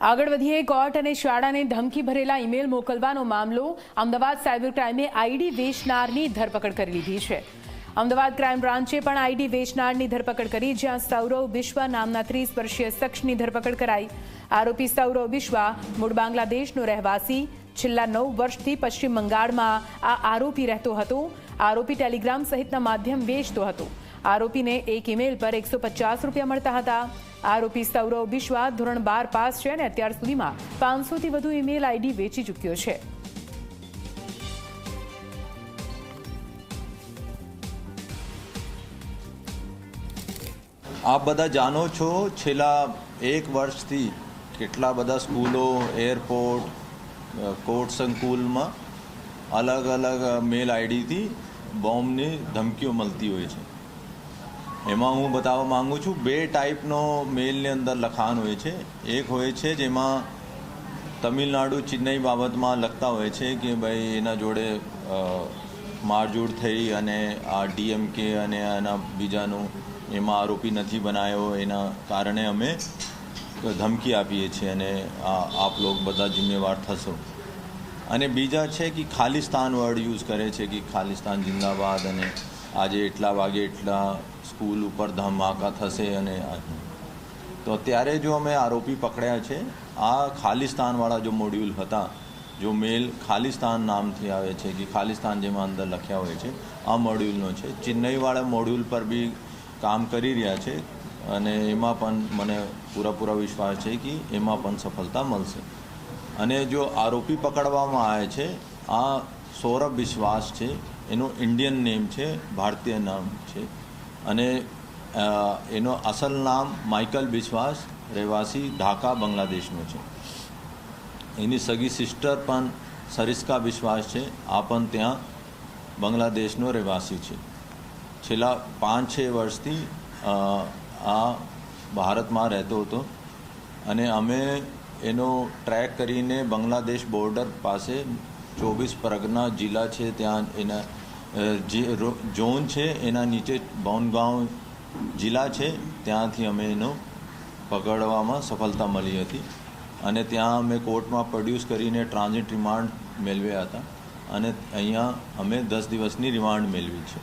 આગળ વધીએ કોર્ટ અને શાળાને ધમકી ભરેલા ઈમેલ મોકલવાનો મામલો અમદાવાદ સાયબર ક્રાઇમે આઈડી વેચનારની ધરપકડ કરી લીધી છે। અમદાવાદ ક્રાઇમ બ્રાન્ચે પણ આઈડી વેચનારની ધરપકડ કરી, જ્યાં સૌરવ બિશ્વા નામના 30 વર્ષીય શખ્સની ધરપકડ કરાઈ। આરોપી સૌરવ બિશ્વા મૂળ બાંગ્લાદેશનો રહેવાસી, છેલ્લા 9 વર્ષથી પશ્ચિમ બંગાળમાં આ આરોપી રહેતો હતો। આરોપી ટેલિગ્રામ સહિતના માધ્યમ વેચતો હતો। આરોપીને એક ઈમેલ પર 150 રૂપિયા મળતા હતા। આરોપી સૌરવ બિશ્વા ધોરણ 12 પાસ છે અને અત્યાર સુધીમાં 500થી વધુ ઈમેલ આઈડી વેચી ચૂક્યો છે। આપ બધા જાણો છો, છેલ્લા 1 વર્ષથી કેટલા બધા સ્કૂલો, એરપોર્ટ, કોર્ટ સંકુલમાં અલગ અલગ મેલ આઈડીથી બોમ્બની ધમકીઓ મળતી હોય છે। એમાં હું બતાવવા માંગુ છું, 2 ટાઈપનો મેલની અંદર લખાણ હોય છે। એક હોય છે જેમાં તમિલનાડુ ચેન્નઈ બાબતમાં લખતા હોય છે કે ભાઈ એના જોડે મારઝૂડ થઈ અને આ ડીએમકે અને એના બીજાનું એમાં આરોપી નથી બનાવ્યો, એના કારણે અમે ધમકી આપીએ છીએ અને આપ લોકો બધા જિમ્મેવાર થશો। અને બીજા છે કે ખાલિસ્તાન વર્ડ યુઝ કરે છે કે ખાલિસ્તાન જિંદાબાદ અને આજે એટલા વાગે એટલા સ્કૂલ ઉપર ધમાકા થશે। અને તો અત્યારે જો અમે આરોપી પકડ્યા છે, આ ખાલિસ્તાનવાળા જો મોડ્યુલ હતા, જો મેલ ખાલિસ્તાન નામથી આવે છે કે ખાલિસ્તાન જેમાં અંદર લખ્યા હોય છે, આ મોડ્યુલનો છે। ચેન્નઈવાળા મોડ્યુલ પર બી કામ કરી રહ્યા છે અને એમાં પણ મને પૂરા વિશ્વાસ છે કે એમાં પણ સફળતા મળશે। અને જો આરોપી પકડવામાં આવે છે, આ સૌરભ વિશ્વાસ છે, એનું ઇન્ડિયન નેમ છે, ભારતીય નામ છે અને એનો અસલ નામ માઇકલ વિશ્વાસ, રહેવાસી ઢાકા બાંગ્લાદેશનો છે। એની સગી સિસ્ટર પણ સરિસ્કા વિશ્વાસ છે, આ પણ ત્યાં બાંગ્લાદેશનો રહેવાસી છે। છેલ્લા 5-6 વર્ષથી આ ભારતમાં રહેતો હતો અને અમે એનો ટ્રેક કરીને બાંગ્લાદેશ બોર્ડર પાસે 24 પરગના જિલ્લા છે, ત્યાં એના ઝોન છે, એના નીચે બોનગાંવ જિલ્લા છે, ત્યાંથી અમે એનો પકડવામાં સફળતા મળી હતી અને ત્યાં અમે કોર્ટમાં પ્રોડ્યુસ કરીને ટ્રાન્ઝિટ રિમાન્ડ મેળવ્યા હતા અને અહીંયા અમે 10 દિવસની રિમાન્ડ મેળવી છે।